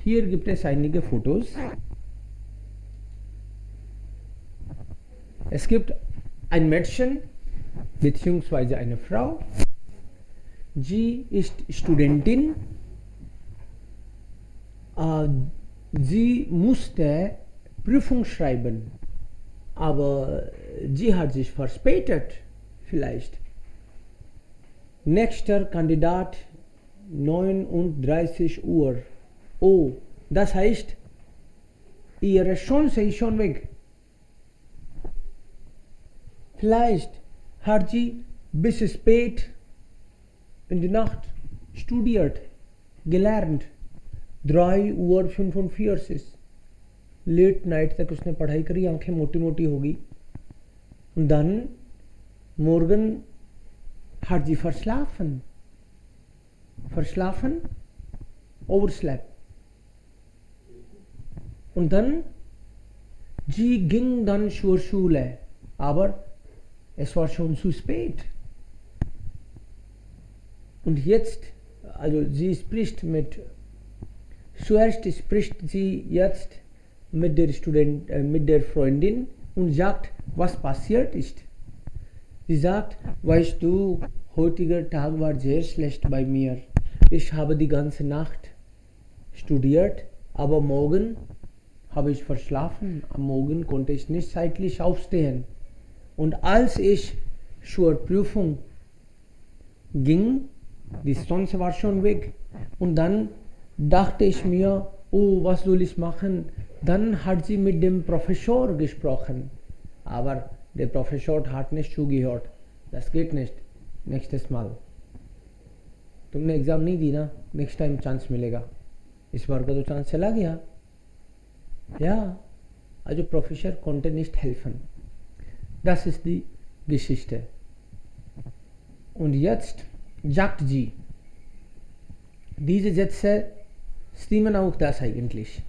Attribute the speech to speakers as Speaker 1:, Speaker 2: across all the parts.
Speaker 1: Hier gibt es einige Fotos. Es gibt ein Mädchen bzw. eine Frau. Sie ist Studentin. Sie musste Prüfung schreiben, aber sie hat sich verspätet vielleicht. Nächster Kandidat 39 Uhr. Oh, das heißt, ihre Chance ist schon weg. Vielleicht hat sie bis spät in die Nacht studiert, gelernt. 3:45 late night तक उसने पढ़ाई करी, आंखें मोटी मोटी होगी. Und dann morgen hat sie verschlafen. Verschlafen? Overslept. Und dann, sie ging dann zur Schule, aber es war schon zu spät. Und jetzt, also sie spricht zuerst spricht sie jetzt mit der Freundin und sagt, was passiert ist. Sie sagt, weißt du, heutiger Tag war sehr schlecht bei mir. Ich habe die ganze Nacht studiert, aber morgen habe ich verschlafen. Am Morgen konnte ich nicht zeitlich aufstehen. Und als ich zur Prüfung ging, die Sonne war schon weg. Und dann dachte ich mir, oh, was soll ich machen? Dann hat sie mit dem Professor gesprochen. Aber der Professor hat nicht zugehört. Das geht nicht. Nächstes Mal. तुमने exam नहीं दी ना, next time chance मिलेगा. इस बार का तो chance चला गया. Ja, also Professor konnte nicht helfen. Das ist die Geschichte. Und jetzt sagt sie, diese Sätze stimmen auch das eigentlich.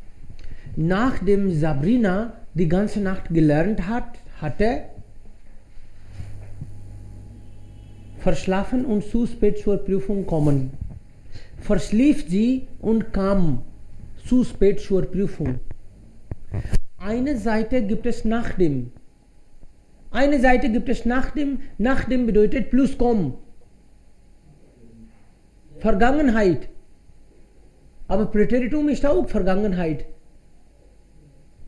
Speaker 1: Nachdem Sabrina die ganze Nacht gelernt hatte verschlafen und zu spät zur Prüfung kommen. Verschlief sie und kam zu spät zur Prüfung. Eine Seite gibt es nachdem. Eine Seite gibt es nachdem. Nachdem bedeutet plus kommen. Vergangenheit. Aber Präteritum ist auch Vergangenheit.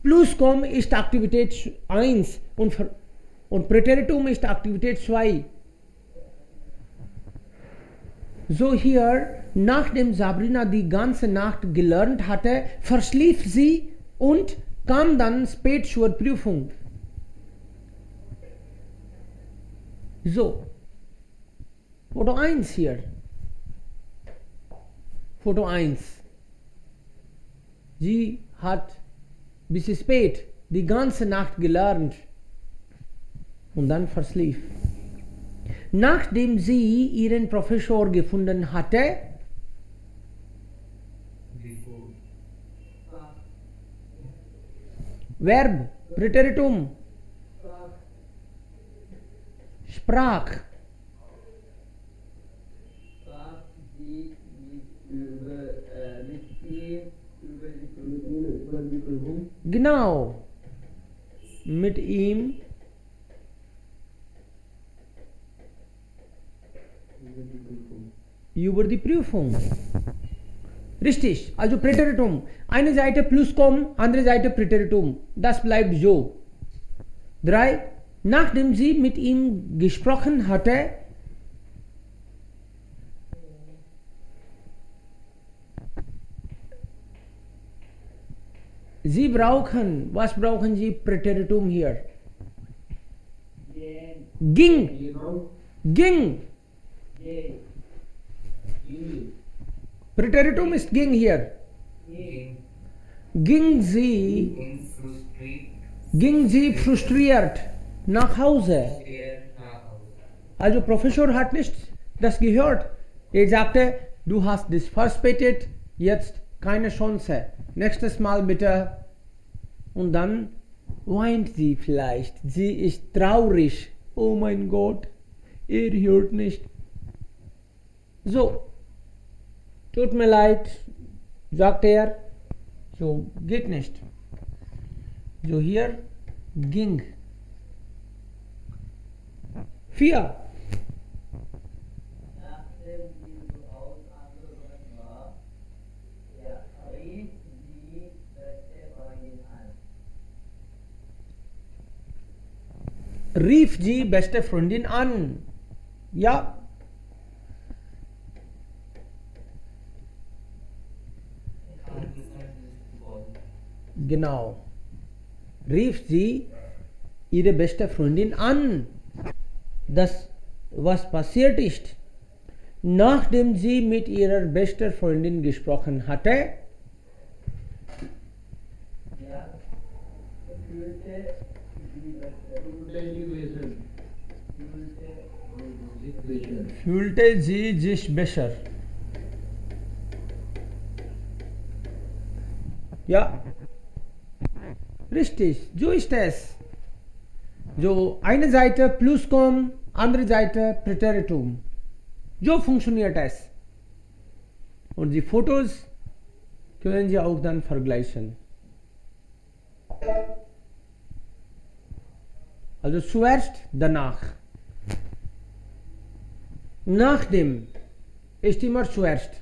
Speaker 1: Pluskom ist Aktivität 1 und Präteritum ist Aktivität 2. So hier, nachdem Sabrina die ganze Nacht gelernt hatte, verschlief sie und kam dann spät zur Prüfung. So, Foto 1 hier. Foto 1. Sie hat bis spät die ganze Nacht gelernt und dann verschlief. Nachdem sie ihren Professor gefunden hatte, Verb, Präteritum, sprach. Genau, mit ihm über die Prüfung. Richtig, also Präteritum. Eine Seite Pluskom, andere Seite Präteritum. Das bleibt so. 3. Nachdem sie mit ihm gesprochen hatte, was brauchen Sie Präteritum hier? Ging. Ging. Präteritum ist ging hier. Ging sie frustriert nach Hause. Also Professor hat nicht das gehört. Er sagte, du hast das verspätet, jetzt keine Chance. Nächstes Mal bitte. Und dann weint sie vielleicht. Sie ist traurig. Oh mein Gott, er hört nicht. So, tut mir leid, sagt er. So get next. So here ging, fear. Rief die beste Freundin an. Ja. Genau. Rief sie ihre beste Freundin an. Das, was passiert ist, nachdem sie mit ihrer besten Freundin gesprochen hatte, fühlte sie sich besser. Ja, richtig, so ist es. So eine Seite Plusquam, andere Seite Präteritum. So funktioniert es. Und die Fotos können Sie auch dann vergleichen. Also zuerst, danach. Nachdem ist immer zuerst.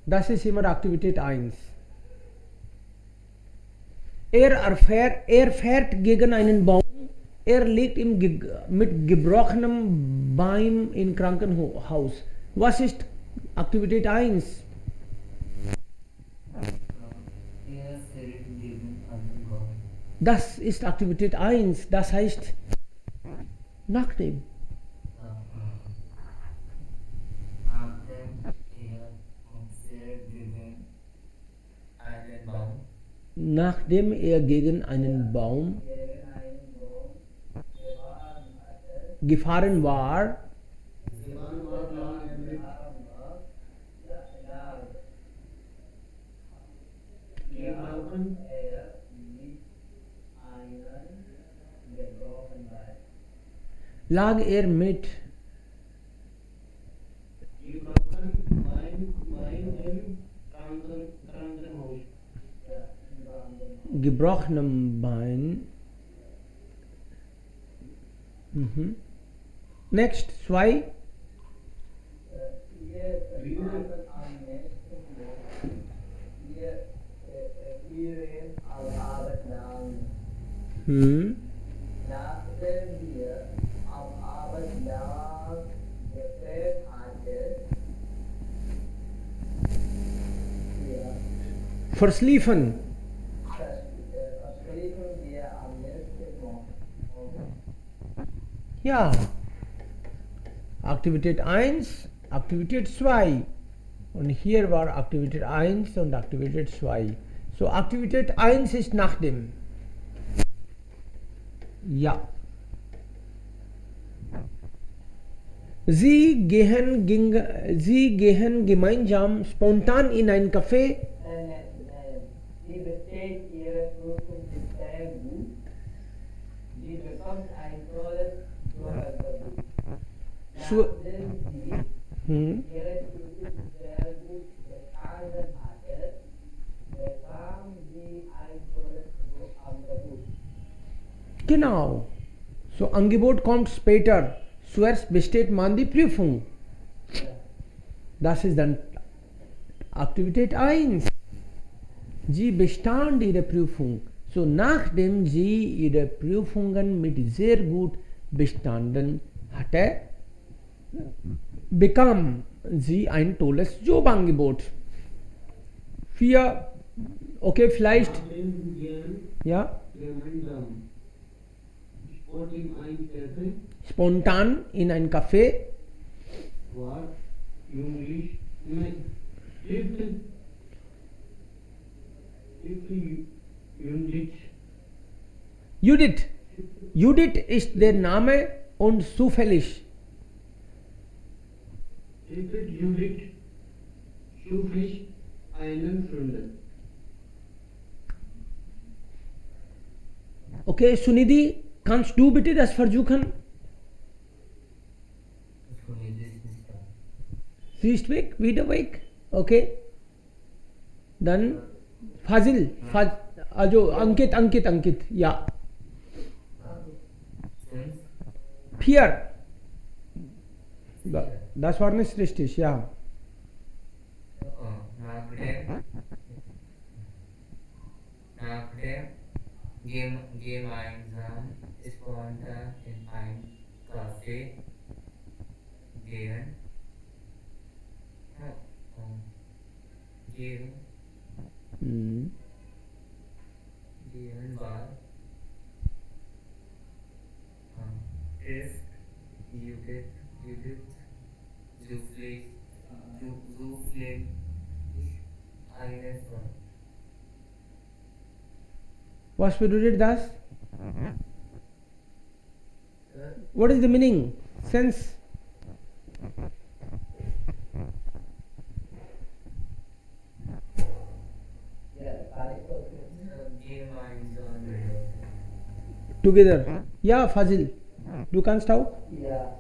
Speaker 1: Das ist immer Aktivität 1. Er fährt gegen einen Baum. Er liegt mit gebrochenem Bein im Krankenhaus. Was ist Aktivität 1? Das ist Aktivität 1. Das heißt nachdem. Nachdem er gegen einen Baum gefahren war, lag er mit gebrochenem Bein. Next, 2. Versliefen. Ja. Aktivität 1, Aktivität 2. Und hier war Aktivität 1 und Aktivität 2. So, Aktivität 1 ist nachdem. Ja. Sie gehen gemeinsam spontan in ein Café.
Speaker 2: Sie besteht ihre Prüfung sehr gut. Sie bekommt ein tolles Jurastudium. Nachdem sie ihre Prüfung sehr gut bestanden hatte, bekam sie ein tolles Angebot.
Speaker 1: Genau. So, Angebot kommt später. Zuerst besteht man die Prüfung. Das ist dann Aktivität 1. Sie bestand ihre Prüfung. So, nachdem sie ihre Prüfungen mit sehr gut bestanden hatte, bekam sie ein tolles Jobangebot. 4, okay, vielleicht. Ja. Spontan in ein Café. Judith ist der Name und zufällig.
Speaker 3: Judith zufällig einen Freund.
Speaker 1: Okay, Sunidhi, kannst du bitte das versuchen? Sie ist weg, wieder weg. Okay, Then Fazil, जो अंकित, yeah. Fear. Das war nicht richtig, ja.
Speaker 4: Nachdem gemeinsam spontan in ein Café gehen,
Speaker 1: Mhm.
Speaker 4: gehen war, ist Judith zufällig eine Frau.
Speaker 1: Was bedeutet das? What is the meaning? Sense? Together. Yeah, Fazil. Du kannst auch?
Speaker 2: Ja,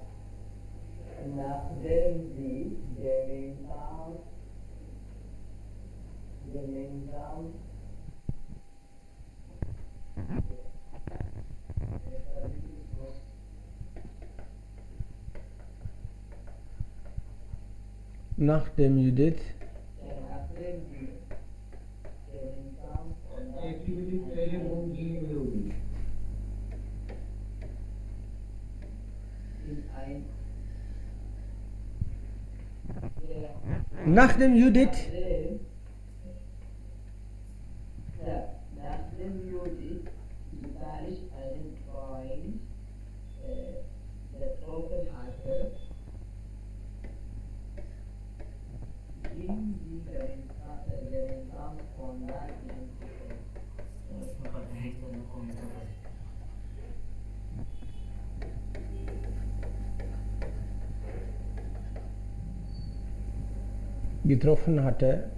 Speaker 2: nachdem sie gemeinsam
Speaker 1: Nachdem Judith
Speaker 3: activity पहले वो जी में होगी
Speaker 1: Nachdem Judith
Speaker 2: nachdem Judith zufällig einen Freund getroffen hatte, ging sie gemeinsam spontan in ein
Speaker 1: getroffen hatte.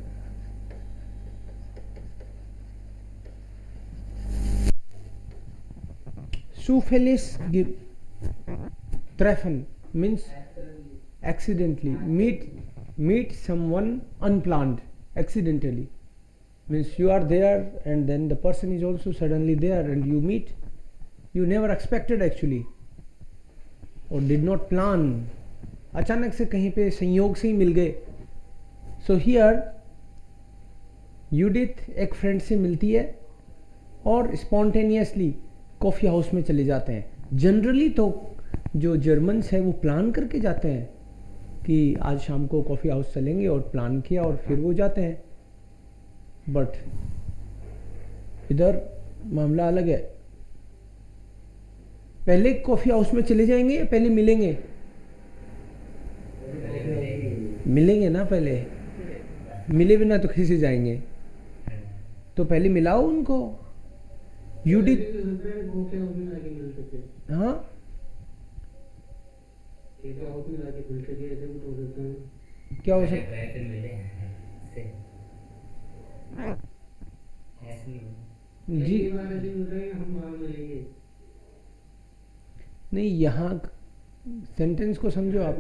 Speaker 1: Zufällig treffen means accidentally. Meet someone unplanned, accidentally. Means you are there and then the person is also suddenly there and you meet. You never expected actually or did not plan. अचानक से कहीं पे संयोग से ही मिल गए. So here यूडिथ एक friend से मिलती है और स्पॉन्टेनियसली कॉफ़ी हाउस में चले जाते हैं. जनरली तो जो जर्मन्स हैं वो प्लान करके जाते हैं कि आज शाम को कॉफ़ी हाउस चलेंगे और प्लान किया और फिर वो जाते हैं. बट इधर मामला अलग है. पहले कॉफ़ी हाउस में चले जाएंगे या पहले मिलेंगे? मिलेंगे ना. पहले मिले बिना तो कैसे जाएंगे. तो पहले मिलाओ उनको. यूडिथ हाँ क्या हो सकता जी. नहीं यहाँ सेंटेंस को समझो आप.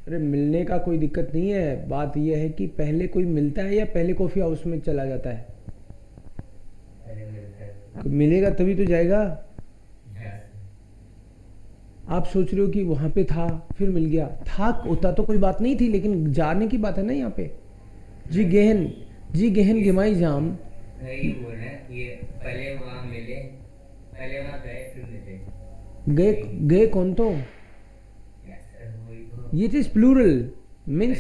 Speaker 1: अरे मिलने का कोई दिक्कत नहीं है. बात यह है कि पहले कोई मिलता है या पहले कॉफ़ी हाउस में चला जाता है. मिलेगा तभी तो जाएगा. आप सोच रहे हो कि वहाँ पे था फिर मिल गया. था होता तो कोई बात नहीं थी लेकिन जाने की बात है ना यहाँ पे. जी गहन gemeinsam
Speaker 4: नहीं वो ना ये पहले वहाँ मिले पहले वहाँ गए फिर मिले.
Speaker 1: गए कौन तो. It is plural means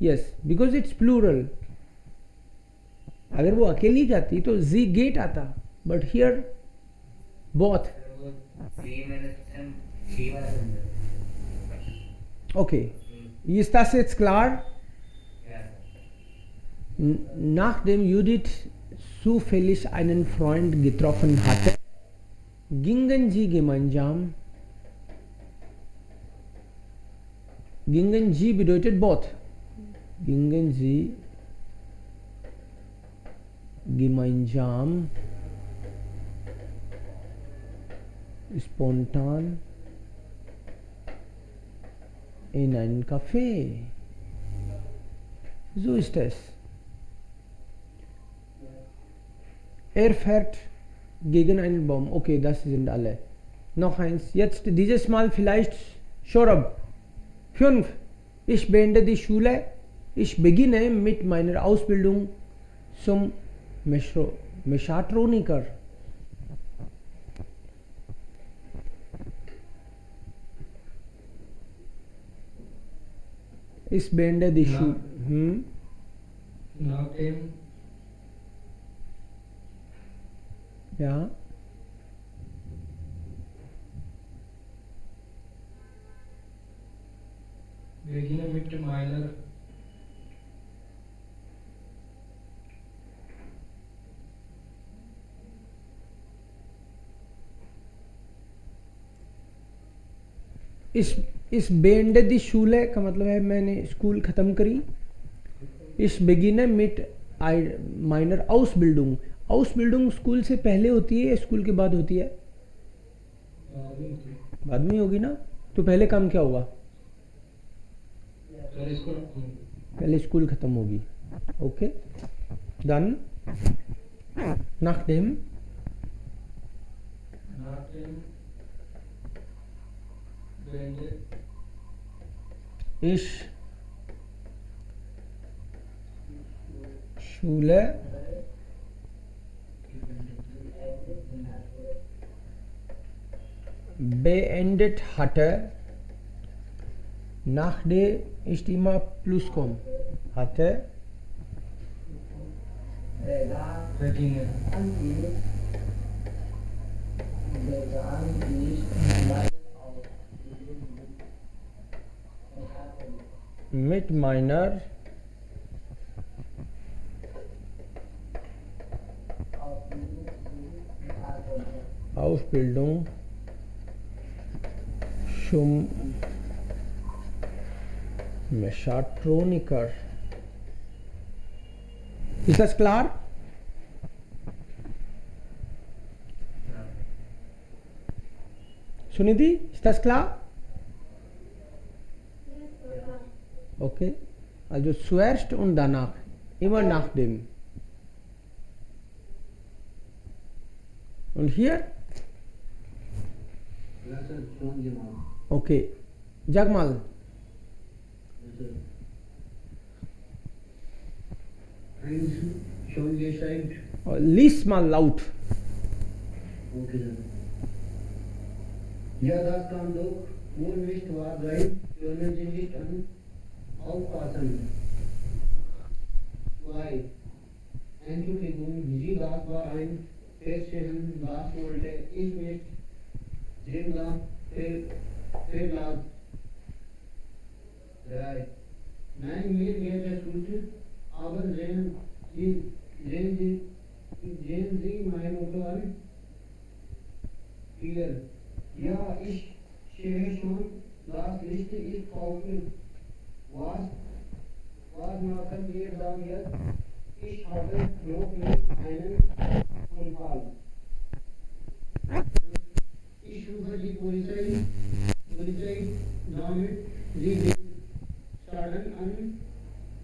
Speaker 1: yes because it's plural. अगर वो अकेली जाती तो जी गेट आता. But here both. Okay, ist das jetzt klar? Nachdem Judith zufällig einen Freund getroffen hatte, gingen sie gemeinsam. Gingen sie bedeutet both. Gingen sie gemeinsam spontan in ein Café. So ist es. Er fährt gegen einen Baum. Okay, das sind alle. Noch eins. Jetzt dieses Mal vielleicht Shorab. 5. Ich beende die Schule. Ich beginne mit meiner Ausbildung zum Mechatroniker. Ich beende die Schule.
Speaker 3: Nach dem
Speaker 1: Ja.
Speaker 3: beginne mit meiner
Speaker 1: इस बेंडे दी शूले का मतलब है मैंने school ख़त्म करी. इस बेगिने मिट minor आउसबिल्डिंग. आउसबिल्डिंग school से पहले होती है या स्कूल के बाद होती है? बाद में होगी ना. तो पहले काम क्या होगा? पहले स्कूल ख़त्म होगी. Okay done. nachdem ich Schule beendet hatte, nachdem ich immer plus kommen hatte,
Speaker 3: beginne
Speaker 1: mit meiner Ausbildung zum Mechatroniker. Ist das klar? Sunidhi, ist das klar? Okay. Also zuerst und danach. Immer nach dem. Und hier? Okay. Sag mal. Lies mal laut.
Speaker 3: Okay. Ja, das kann doch wohl nicht wahr sein. Können Sie nicht aufpassen. 2. Entschuldigung, das war ein Feststellen, das wollte ich nicht dringend verlassen. 3. Nein, mir geht es gut, aber sehen Sie mein Auto an? 4. Ja, ich sehe schon, das Licht ist kaufen. Was machen wir dann jetzt? Ich habe noch nicht einen Unfall. Ich rufe die Polizei, damit sie den Schaden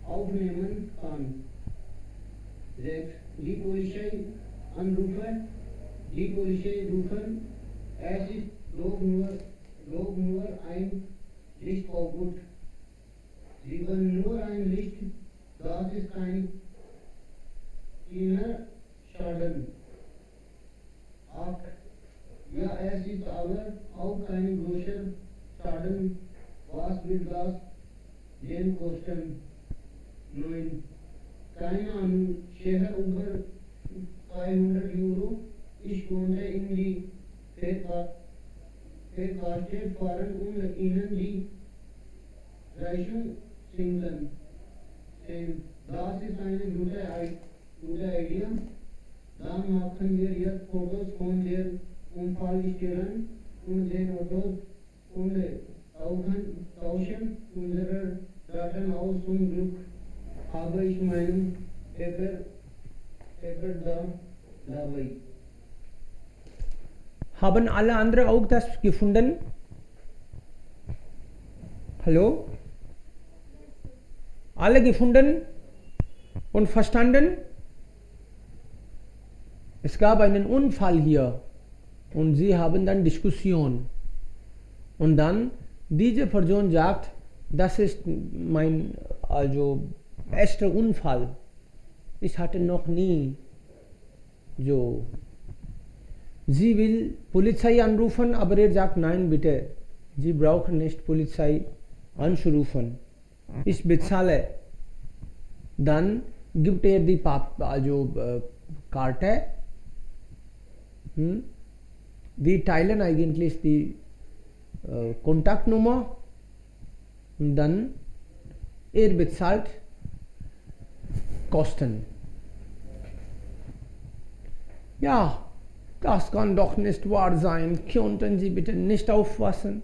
Speaker 3: aufnehmen kann. 6. Die Polizei rufen, es ist doch nur ein Licht kaputt. 7. Nur ein Licht, das ist kein kleiner Schaden. 8. Ja, es ist aber auch kein großer Schaden. Was will das denn kosten? 9. Keine Ahnung, Share über 200 Euro. Ich konnte in die Verkastet fahren und Ihnen die Rechnung singen. Das ist eine gute Idee. Dann machen wir jetzt Fotos von der Unfallstelle und den Autos und tauschen unsere Daten aus. Zum Glück habe ich meinen Paper dabei.
Speaker 1: Haben alle andere auch das gefunden? Hallo? Alle gefunden? Und verstanden? Es gab einen Unfall hier und sie haben dann Diskussion. Und dann, diese Person sagt, das ist mein, also, erster Unfall. Ich hatte noch nie so. Sie will Polizei anrufen, aber er sagt, nein, bitte, Sie brauchen nicht Polizei anzurufen. Ich bezahle. Dann gibt er die Karte. Die teilen eigentlich die Kontaktnummer und dann er bezahlt Kosten. Ja, das kann doch nicht wahr sein. Könnten Sie bitte nicht aufpassen?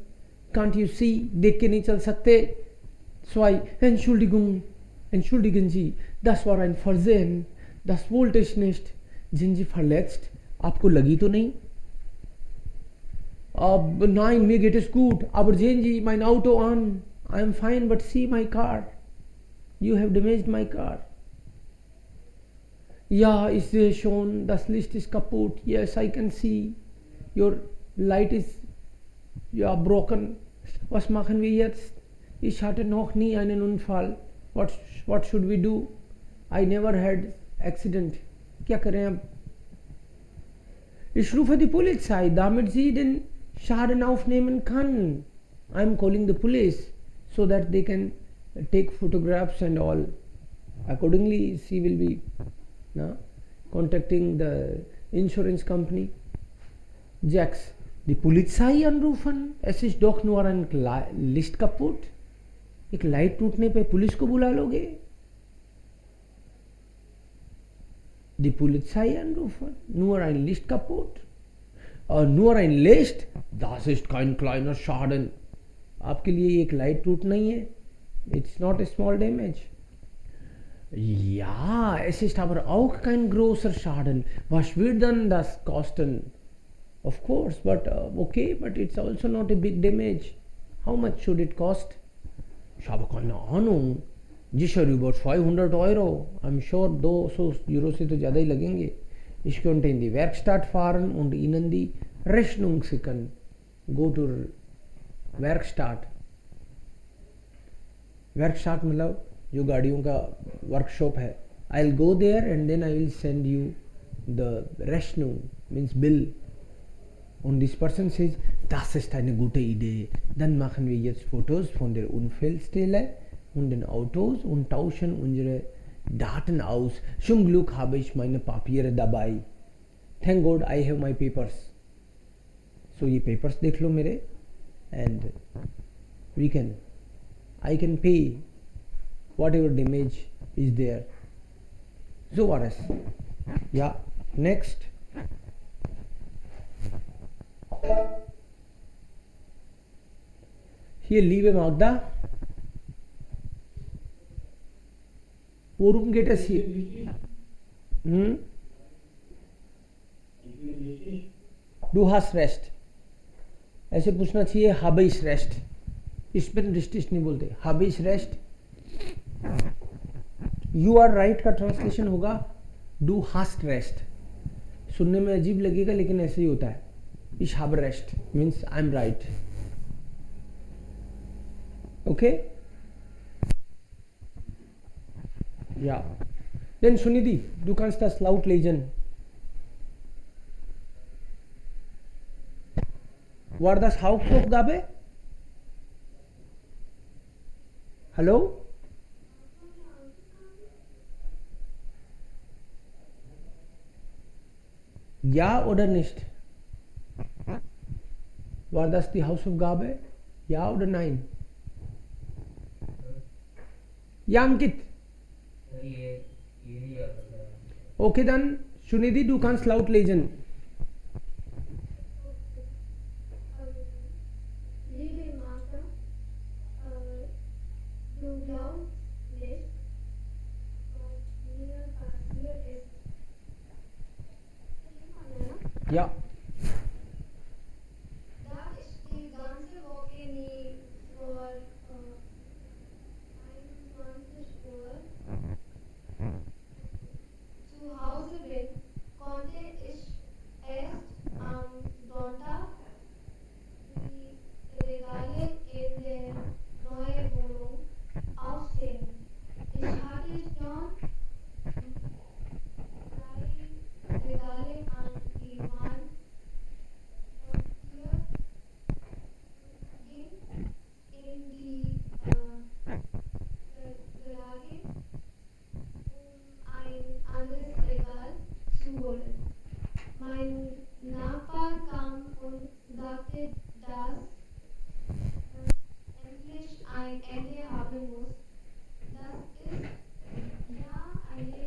Speaker 1: Can't you see? देख के नहीं चल सकते? Zwei, entschuldigen Sie, das war ein Versehen. Das wollte ich nicht. Sind Sie verletzt? आपको लगी तो नहीं? Nein, mir geht es gut. Aber sehen Sie mein Auto an. I am fine, but see my car. You have damaged my car. Ja, ich sehe schon, das Licht ist kaputt. Yes, I can see. Your light is broken. Was machen wir jetzt? Ich hatte noch nie einen Unfall. What should we do? I never had accident. क्या करें अब? Ich rufe die Polizei, damit sie den Schaden aufnehmen kann. I am calling the police so that they can take photographs and all. Accordingly, she will be contacting the insurance company. Jax, die Polizei anrufen? Es ist doch nur ein Licht kaputt. एक light टूटने पे police को बुला लोगे? Die Polizei anrufen? Nur ein Licht kaputt? Nur ein Licht? Das ist kein kleiner Schaden. आपके लिए एक light टूट नहीं है. It's not a small damage. Ja, es ist aber auch kein großer Schaden. Was wird dann das kosten? Of course, but okay, but it's also not a big damage. How much should it cost? Ich habe keine Ahnung. Sicher über 200 Euro. I'm sure 200 Euro से तो ज़्यादा ही लगेंगे. Ich könnte in die Werkstatt fahren und Ihnen die Rechnung schicken. Go to Werkstatt. Werkstatt मतलब जो गाड़ियों का workshop है. I'll go there and then I will send you the Rechnung, means bill. Und this person says, das ist eine gute Idee. Dann machen wir jetzt Fotos von der Unfallstelle und den Autos und tauschen unsere Daten aus. Zum Glück habe ich meine Papiere dabei. Thank God I have my papers. So ये papers देख लो मेरे and I can pay whatever damage is there. So war es. Ja, next. Hier, liebe Magda, worum geht es hier? Du hast recht. ऐसे पूछना चाहिए habe ich recht. इसमें richtig नहीं बोलते. habe ich recht. You are right का translation होगा du hast recht. सुनने में अजीब लगेगा लेकिन ऐसे ही होता है. Ich habe recht means I'm right. Okay? Ja. Dann Sunidhi, du kannst das laut lesen. War das Hauptaufgabe? Hallo? Ja oder nicht? War das die Hausaufgabe? Ja oder nein? Ja, Ankit. Okay, dann, Sunidhi, du kannst laut lesen.
Speaker 5: Liebe Martha, du glaubst nicht, was mir passiert ist.
Speaker 1: Ja.
Speaker 5: Da ist die ganze Woche nie vor 21 Uhr Ende haben muss. Das ist ja eine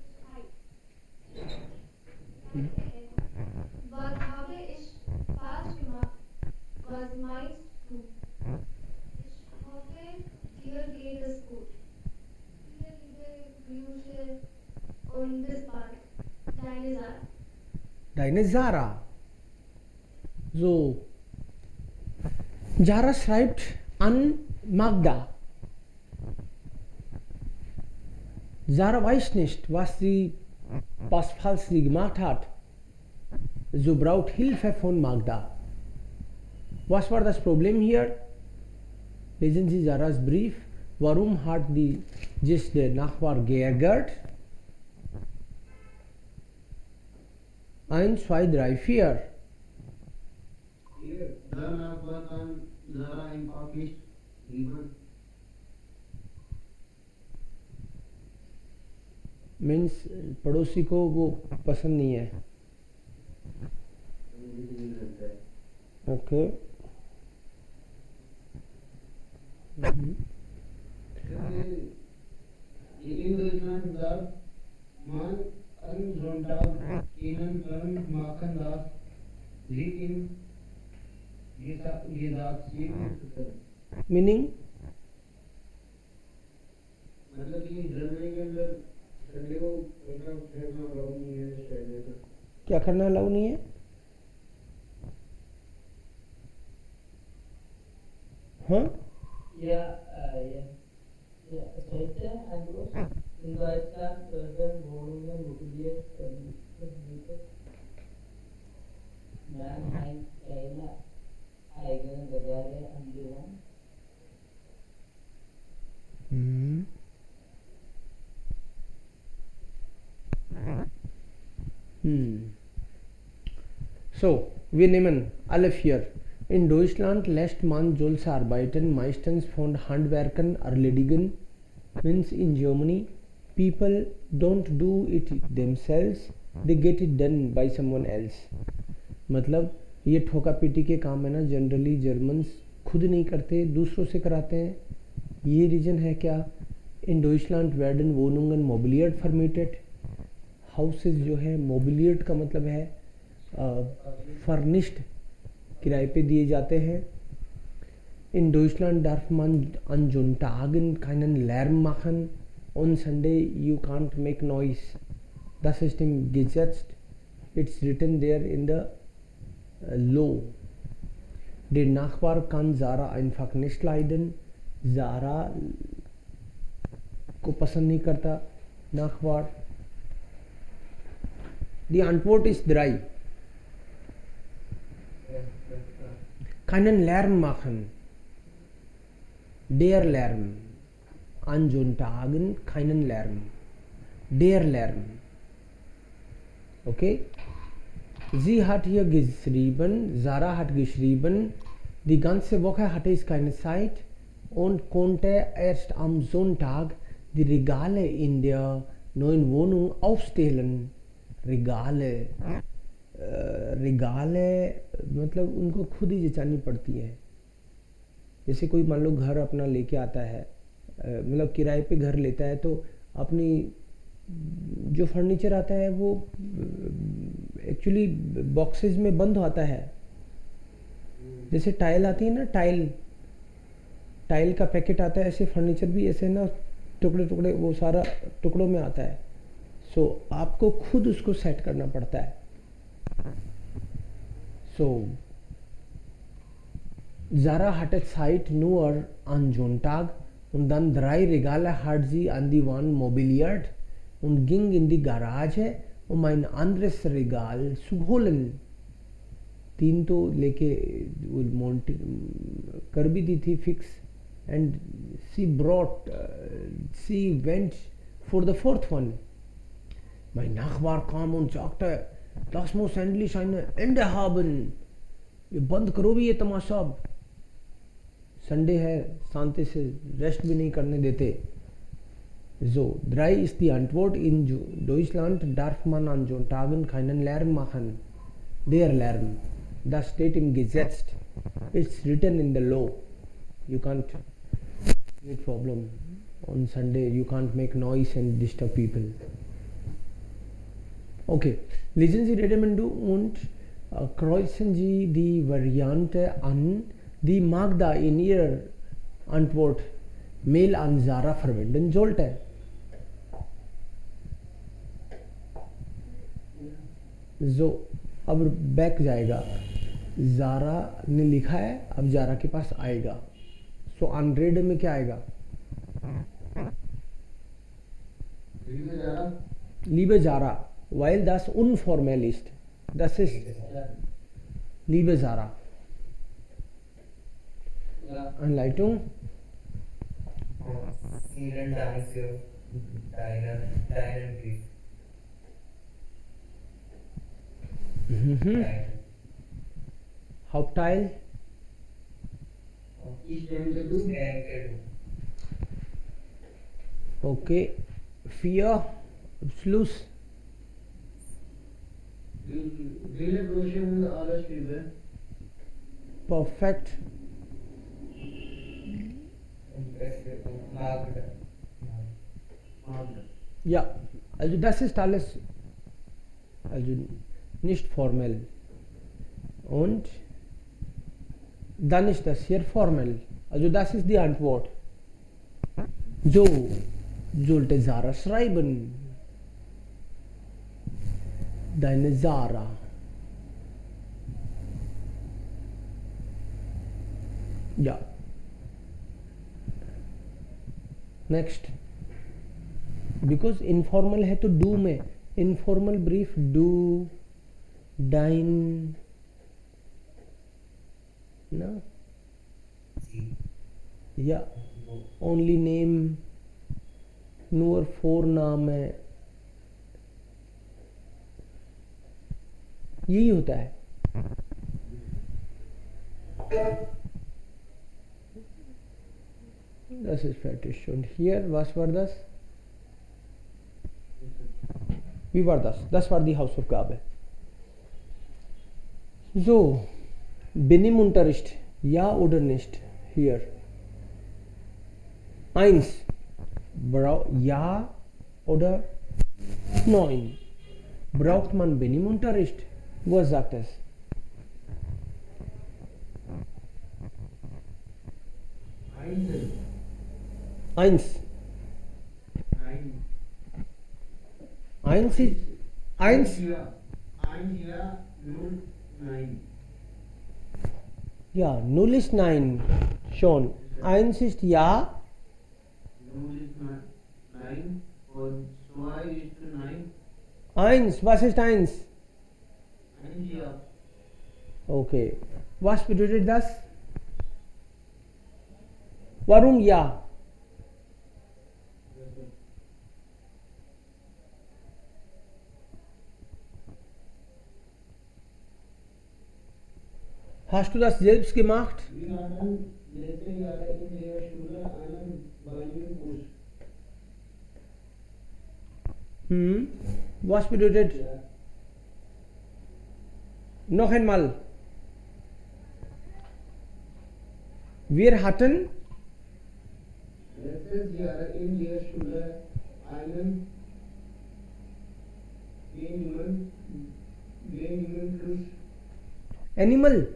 Speaker 5: Streit. Was habe ich falsch gemacht? Was meinst du? Ich hoffe, dir geht es gut. Viele liebe Grüße und bis bald. Deine Sarah.
Speaker 1: Deine Sarah. So, Zara schreibt an Magda. Zara weiß nicht, was falsch sie gemacht hat. So braucht Hilfe von Magda. Was war das Problem hier? Lesen Sie Zaras Brief. Warum hat die just der Nachbar geärgert? 1, 2, 3, 4.
Speaker 3: Hier, danach war dann Sarah einfach nicht lieben.
Speaker 1: Means पड़ोसी को वो पसंद नहीं है. Okay.
Speaker 3: In Deutschland darf man an Sonntag keinen Plan machen, das liegt in Gesetzgebung.
Speaker 1: Meaning
Speaker 3: मतलब कि Germany के अंदर संडे को प्रोग्राम फेरना अलाउ नहीं है शायद ऐसा.
Speaker 1: क्या करना अलाउ नहीं है? हाँ,
Speaker 2: Ja, Städte Einfluss. In Deutschland werden Wohnungen motiviert vermietet. Man hat keine eigenen Regale an die Wand.
Speaker 1: So, wir nehmen alle 4. In Deutschland lässt man solche Arbeiten meistens von Handwerkern erledigen. Means in Germany, people don't do it themselves, they get it done by someone else. मतलब ये ठोका PT के काम है ना, generally Germans खुद नहीं करते, दूसरों से कराते हैं. ये रीजन है क्या? इन Deutschland werden Wohnungen mobiliert vermietet. Houses जो है, मोबिलियट का मतलब है फर्निश्ड, किराए पे दिए जाते हैं. In Deutschland darf man an Sonntagen keinen Lärm machen. On Sunday you can't make noise. Das ist im Gesetz. It's written there in the law. Der Nachbar kann Zara einfach nicht leiden. Zara को पसंद नहीं करता Nachbar. Die Antwort ist 3. Keinen Lärm machen. Der Lärm. An Sonntagen keinen Lärm. Der Lärm. Okay? Sie hat hier geschrieben, Zara hat geschrieben, die ganze Woche hatte ich keine Zeit und konnte erst am Sonntag die Regale in der neuen Wohnung aufstellen. Regale मतलब उनको खुद ही जचानी पड़ती है. जैसे कोई मान लो घर अपना लेके आता है, मतलब किराए पे घर लेता है, तो अपनी जो फर्नीचर आता है वो एक्चुअली बॉक्सेस में बंद होता है. जैसे टाइल आती है ना, टाइल का पैकेट आता है, ऐसे फर्नीचर भी ऐसे ना टुकड़े टुकड़े, वो सारा टुकड़ों में आता है. सो आपको खुद उसको सेट करना पड़ता है. सो Zara hatte Zeit nur an Sonntag und dann 3 Regale hat sie an die Wand mobiliert und ging in die Garage, um ein anderes Regal zu holen. 3 तो लेके कर भी दी थी fix, and she went for the 4th one. Mein Nachbar kam und sagte, das muss endlich ein Ende haben. ये बंद करो भी ये तमाशा. संडे है, शांति से रेस्ट भी नहीं करने देते. So, 3 ist die Antwort. In Deutschland darf man an Sonntagen keinen Lärm machen. Der Lärm, das steht im Gesetz. It's written in the law. You can't create problem on Sunday. You can't make noise and disturb people. Okay, lesen Sie reden du und kreuzen Sie die Variante an, die Magda in ihrer Antwort Mail an Sarah verwenden sollte. So, अब back जाएगा. ज़ारा ने लिखा है, अब ज़ारा के पास आएगा. सो unread में क्या आएगा? Liebe Zara, weil das unformell ist. Das ist Liebe Zara. Anleitung.
Speaker 4: Vielen Dank für deinen Brief.
Speaker 1: Hauptteil.
Speaker 3: Ich denke du.
Speaker 1: Okay. 4. Schluss.
Speaker 3: Viele Grüße und alles Liebe.
Speaker 1: Perfekt. Ja, also das ist alles, also nicht formell. Und dann ist das hier formell. Also das ist die Antwort. So sollte Sarah schreiben. Deine Sarah. Ja. Next. Because informal है तो do में. Informal brief do, dine, ना? या only name, nur Vorname. यही होता है. Das ist fertig. Und hier, was war das? Wie war das? Das war die Hausaufgabe. So, bin im Unterricht? Ja oder nicht? Hier. 1. Ja oder 9. Braucht man bin im Unterricht? Was sagt es? Eins. Eins ist eins. Ja, 0 ist nein. Schon. 1 ist ja.
Speaker 3: 0 ist nein und 2 ist nein.
Speaker 1: 1. Was ist 1?
Speaker 3: 1 ja.
Speaker 1: Okay. Was bedeutet das? Warum ja? Hast du das selbst gemacht?
Speaker 3: Wir hatten letztes Jahr in der Schule einen Ballenkurs.
Speaker 1: Was bedeutet? Noch einmal. Wir hatten
Speaker 3: Letztes Jahr in der Schule einen Ballenkurs.
Speaker 1: Animal.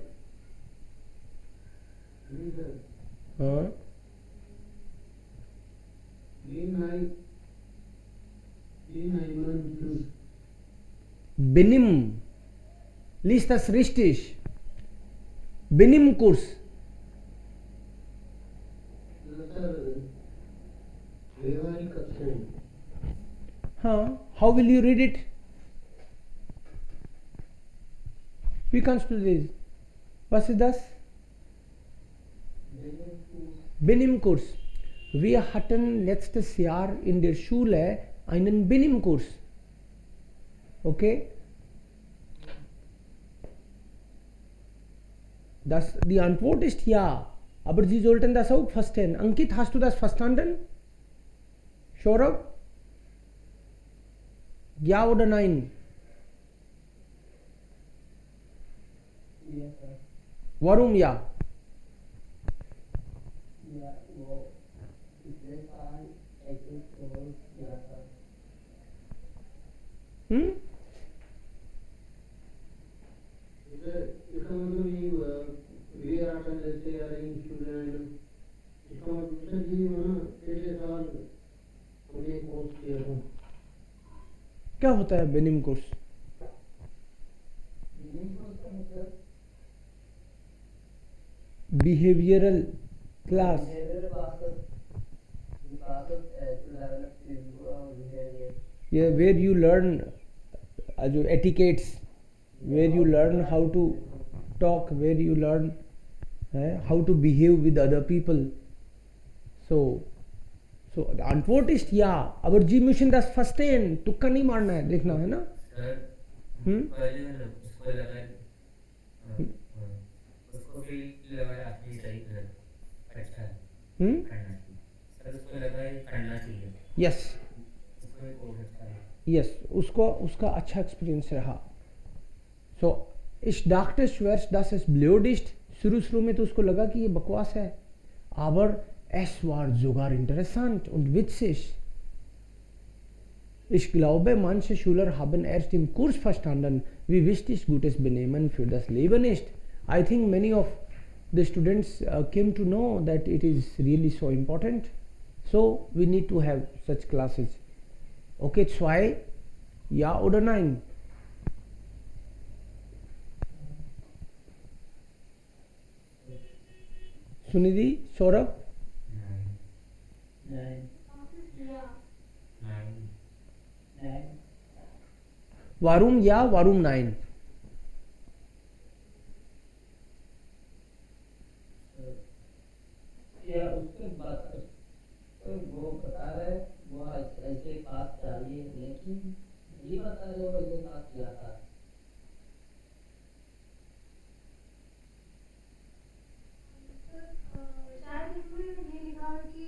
Speaker 3: हाँ
Speaker 1: Benim. Lies das richtig. Benim-Kurs. How will you read it? Wie kannst du lesen? Was ist das? Benim-Kurs. Wir hatten letztes Jahr in der Schule einen Benim-Kurs. Okay? Die Antwort ist ja. Aber Sie sollten das auch verstehen. Ankit, hast du das verstanden? Saurabh? Ja oder nein? Warum ja?
Speaker 2: वो पिछले साल ऐसे course किया था।
Speaker 3: इसका मतलब ये हुआ वे आर लेते आ रही स्टूडेंट, इसका मतलब ये हुआ ना पिछले साल हमने कोर्स किया था।
Speaker 1: क्या होता है बेनिम कोर्स?
Speaker 2: मतलब
Speaker 1: behavioural class,
Speaker 2: behavioral classes, the classes to develop physical behavior.
Speaker 1: yeah, where you learn जो etiquettes, where you learn how to talk, where you learn how to behave with other people. So the Antwort ist ja, aber Sie müssen das verstehen. तुक्का नहीं मारना है, देखना है ना?
Speaker 4: Sir पहले मतलब उसको लगा उसको फील लगा आपकी सही अच्छा है करना चाहिए सर, उसको लगा ये करना चाहिए,
Speaker 1: Yes,
Speaker 4: उसको एक कोर्स अच्छा है।
Speaker 1: yes, उसका अच्छा एक्सपीरियंस रहा। So ich dachte zuerst, dass es blöd ist. शुरू में तो उसको लगा कि ये बकवास है, aber es war sogar interessant und witzig. Ich glaube, manche Schüler haben erst im Kurs verstanden, wie wichtig gutes Benehmen für das Leben ist. I think many of the students came to know that it is really so important. So we need to have such classes. Okay, 2, ja oder nein? Sunidhi, Saurabh?
Speaker 2: Nine.
Speaker 5: Yeah.
Speaker 2: Nine.
Speaker 1: Varun, yeah, Varun 9.
Speaker 2: या उसके बाद तो वो बता रहे वो ऐसे पास चाहिए, लेकिन ये बता रहे वो ये पास किया था।
Speaker 5: शायद इसमें ये लिखा है कि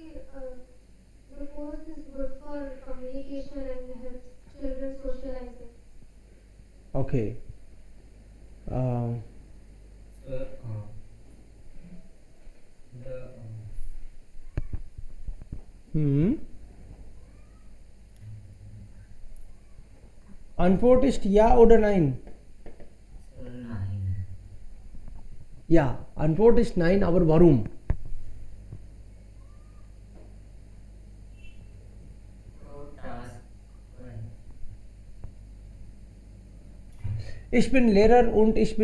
Speaker 5: the course is good for communication and helps children socializing.
Speaker 1: Okay.
Speaker 4: Sir
Speaker 1: Antwort ist ja oder nein?
Speaker 4: Nein.
Speaker 1: Ja, Antwort ist nein, aber warum? Ich bin Lehrer und ich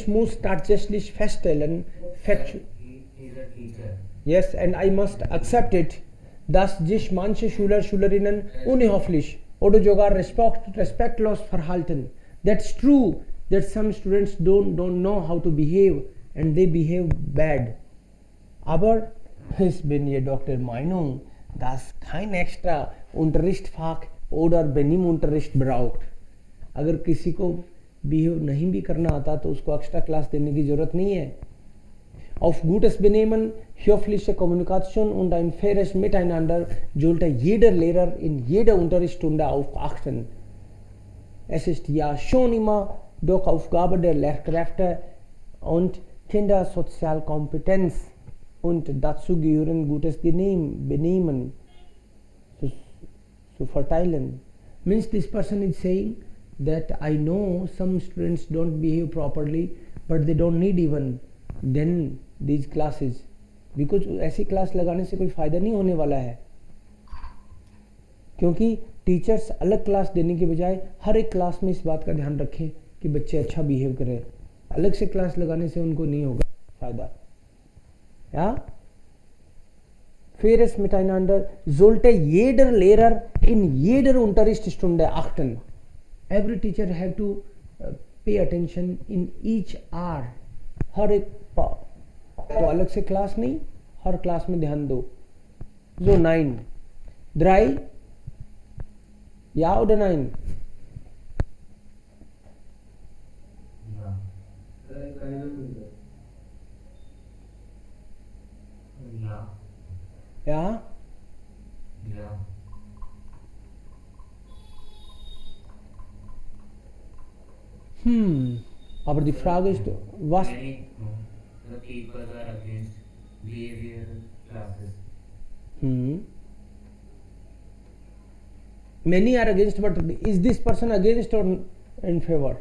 Speaker 1: muss tatsächlich feststellen,
Speaker 4: He's a teacher.
Speaker 1: yes, and I must accept it, dass sich manche Schülerinnen unhöflich oder sogar respektlos verhalten. That's true that some students don't know how to behave and they behave bad. Aber ich bin jedoch der Meinung, dass kein extra Unterrichtsfach oder Benehmunterricht braucht. अगर किसी को behave नहीं भी करना आता तो उसको extra class देने की जरूरत नहीं है। Auf gutes Benehmen, höfliche Kommunikation und ein faires Miteinander sollte jeder Lehrer in jeder Unterrichtsstunde darauf achten. Es ist ja schon immer doch Aufgabe der Lehrkräfte und Kinder Sozialkompetenz und dazu gehören gutes Benehmen zu verteilen. Means this person is saying that I know some students don't behave properly, but they don't need even then these classes, because ऐसी class लगाने से कोई फ़ायदा नहीं होने वाला है, क्योंकि टीचर्स अलग क्लास देने के बजाय हर एक क्लास में इस बात का ध्यान रखें कि बच्चे अच्छा बिहेव करें। अलग से क्लास लगाने से उनको नहीं होगा फ़ायदा। Ja? Faires Miteinander sollte jeder Lehrer in jeder Unterrichtsstunde achten. Every teacher have to pay attention in each hour. हर एक तो अलग से क्लास नहीं, हर क्लास में ध्यान दो। So 9. 3. Ja oder nein? Ja?
Speaker 4: Ja.
Speaker 1: Aber die Frage ist, was?
Speaker 4: Many the people are against behavioral classes.
Speaker 1: Many are against, but is this person against or in favor?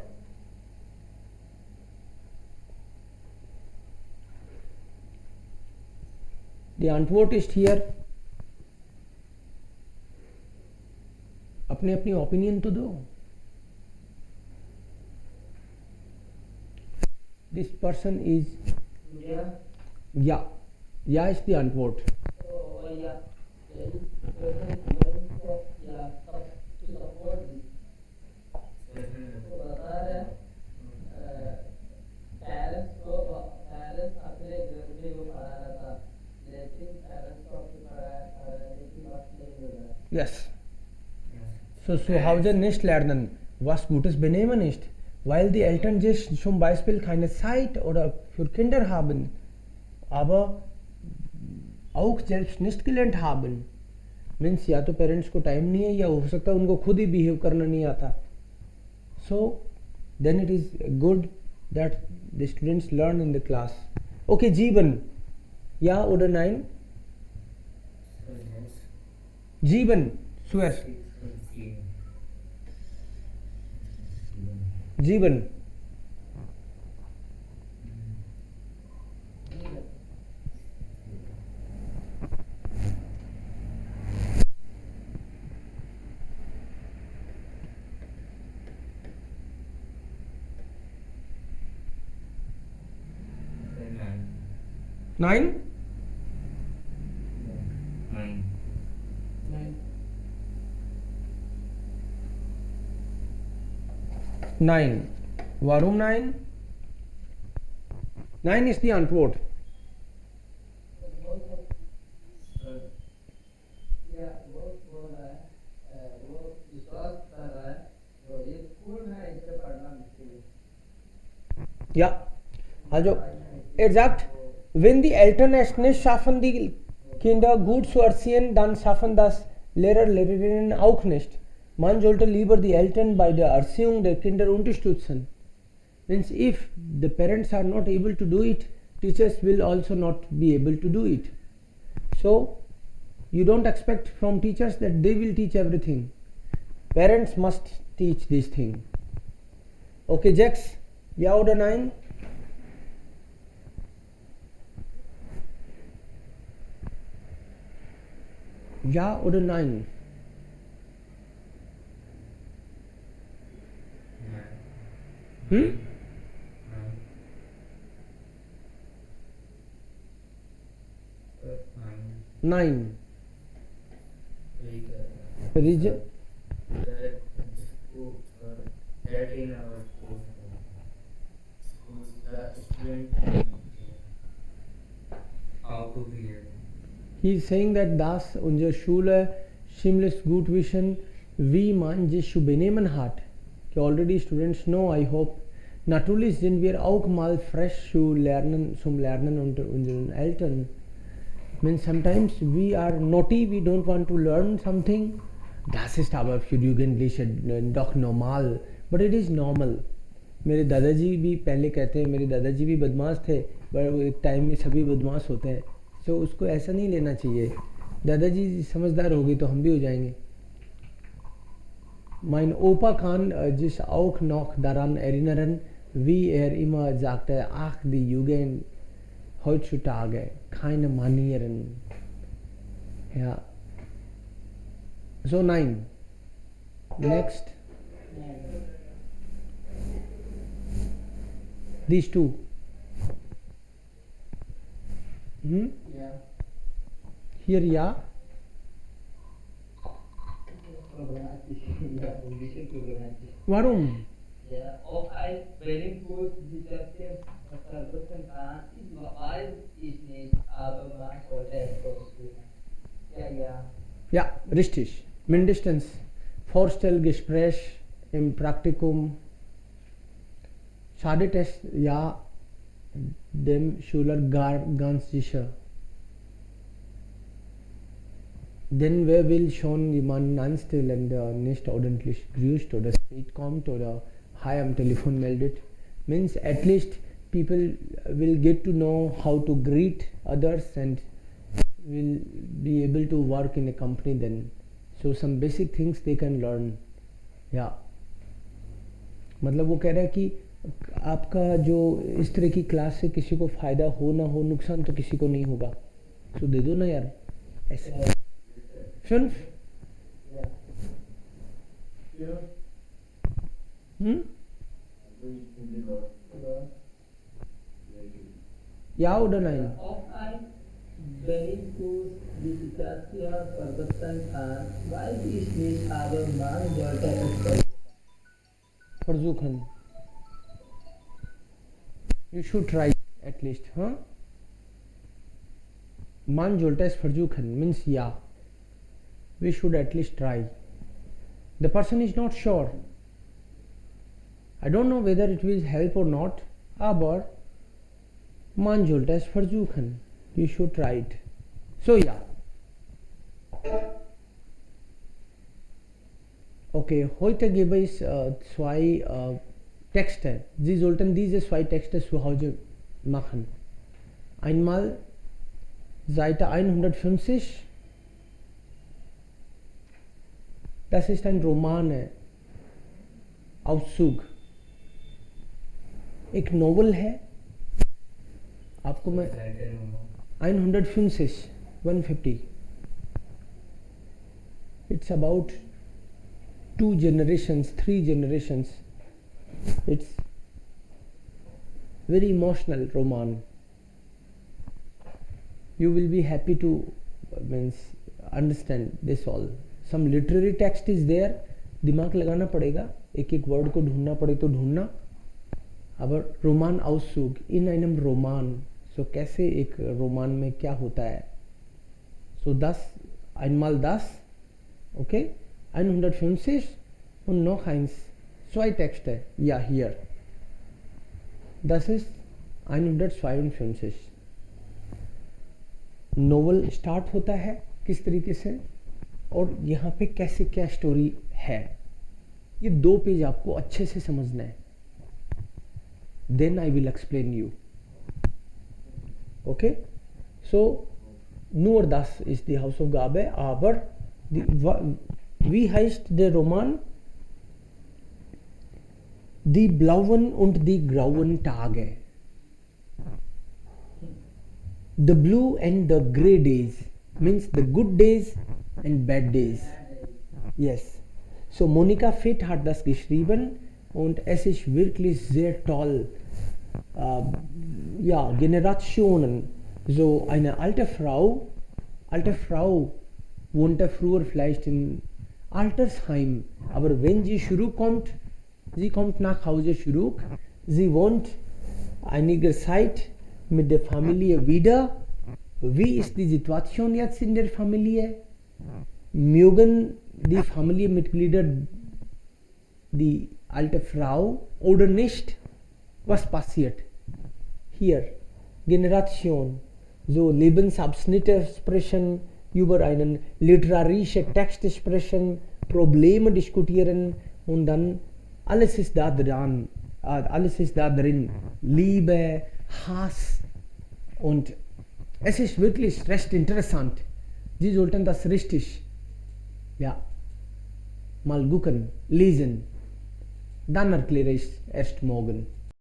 Speaker 1: The Antwort ist here. अपने अपनी opinion तो दो. This person is
Speaker 2: Yeah.
Speaker 1: ja. Ja ist die Antwort.
Speaker 2: So yeah, yeah, to support this. तो बता रहे parents अपने घर में वो पढ़ा रहा था, लेकिन पेरेंट्स को अपने पढ़ाने की बात नहीं हो रहा.
Speaker 1: Yes. So zu Hause nicht lernen. Was Gutes benehmen ist. Weil die Eltern sich zum Beispiel keine Zeit oder für Kinder haben, aber auch selbst nicht gelernt haben. Means या तो पेरेंट्स को टाइम नहीं है या हो सकता है उनको खुद ही बिहेव करना नहीं आता. So then it is good that the students learn in the class. Okay, जीवन. Ja oder nein? जीवन. Swear. जीवन. Nine? Nine. Warum nine? Nine is the Antwort.
Speaker 2: वो बोल रहा है, वो विश्वास कर रहा है, तो ये स्कूल है, इसे पढ़ना मुश्किल है.
Speaker 1: Ja. Also, er sagt, wenn die Eltern es nicht schaffen, die Kinder gut zu erziehen, dann schaffen das Lehrer, Lehrerinnen auch nicht. Man sollte lieber die Eltern bei der Erziehung der Kinder unterstützen. Means if the parents are not able to do it, teachers will also not be able to do it. So, you don't expect from teachers that they will teach everything. Parents must teach this thing. Okay, Jax, ja oder nein? Ja oder nein? Nine. Region.
Speaker 4: That in our schools, the student how to behave.
Speaker 1: He is saying that das unsere Schule ziemlich gut wissen, wie man sich zu benehmen hat. Already students know, I hope. Natürlich sind wir auch mal fresh zum Lernen unter unseren Eltern. Means sometimes we are naughty, we don't want to learn something. Das ist aber für Jugendliche doch normal. But it is normal. मेरे दादाजी भी पहले कहते हैं, मेरे दादाजी भी बदमाश थे, पर एक टाइम में सभी बदमाश होते हैं. तो उसको ऐसा नहीं लेना चाहिए. दादाजी समझदार हो गए तो हम भी हो जाएंगे. Mein Opa kann sich auch noch daran erinnern, wie er immer sagte, ach, die Jugend heutzutage, keine Manieren. Ja. So, nein. Next. These two.
Speaker 2: Yeah.
Speaker 1: Here, ja. Warum?
Speaker 2: Ja, auch ein Berlin-Kurs, die Chefin versuchen kann, weiß ich nicht, aber man sollte es versuchen. Ja.
Speaker 1: Ja, richtig. Mindestens Vorstellgespräch im Praktikum schadet es ja dem Schüler ganz sicher. Denn wer will schon jemanden anstellen, der nicht ordentlich grüßt oder spät kommt oder Hi am Telefon meldet? Means at least people will get to know how to greet others and will be able to work in a company then. So some basic things they can learn. Yeah, मतलब वो कह रहा है कि आपका जो इस तरह की क्लास से किसी को फ़ायदा हो ना हो, नुकसान तो किसी को नहीं होगा, तो दे दो ना यार ऐसे। फिर Ja oder nein?
Speaker 2: Auf ein Berlin-Kurs die Situation verbessern kann, weiß ich nicht, aber man sollte es
Speaker 1: versuchen. You should try at least, huh? Man sollte es versuchen means yeah. We should at least try. The person is not sure. I don't know whether it will help or not, aber man sollte es versuchen. You should try it. So yeah. Okay, heute gebe ich zwei Texte. Sie sollten diese zwei Texte zu Hause machen. Einmal Seite 150. Das ist ein Roman, Auszug. एक novel है, आपको मैं 150 it's about 2 generations, 3 generations. It's very emotional roman. You will be happy to understand this all. Some literary text is there. दिमाग लगाना पड़ेगा, एक एक word को ढूंढना पड़े तो ढूंढना. aber Roman Auszug in einem Roman. So कैसे एक रोमान में क्या होता है. So das, einmal das, okay, 150 und noch eins, zwei Texte, ja hier. Das ist 152. Novel start होता है किस तरीके से और यहाँ पे कैसे क्या स्टोरी है, ये 2 पेज आपको अच्छे से समझना है. Then I will explain you. Okay, so nur das ist die Hausaufgabe, aber wie heißt der Roman? Die blauen und die grauen Tage. The blue and the grey days means the good days and bad days. Yes. So Monika Fitt hat das geschrieben und es ist wirklich sehr toll. Ja, Generationen. So eine alte Frau wohnte früher vielleicht in Altersheim, aber wenn sie zurückkommt, sie kommt nach Hause zurück, sie wohnt einige Zeit mit der Familie wieder. Wie ist die Situation jetzt in der Familie? Mögen die Familienmitglieder die alte Frau oder nicht? Was passiert? Hier, Generation, so Lebensabschnitte sprechen, über einen literarischen Text sprechen, Probleme diskutieren und dann alles ist da dran, alles ist da drin. Liebe, Hass und es ist wirklich recht interessant. Sie sollten das richtig, ja, mal gucken, lesen. Dann erkläre ich erst morgen.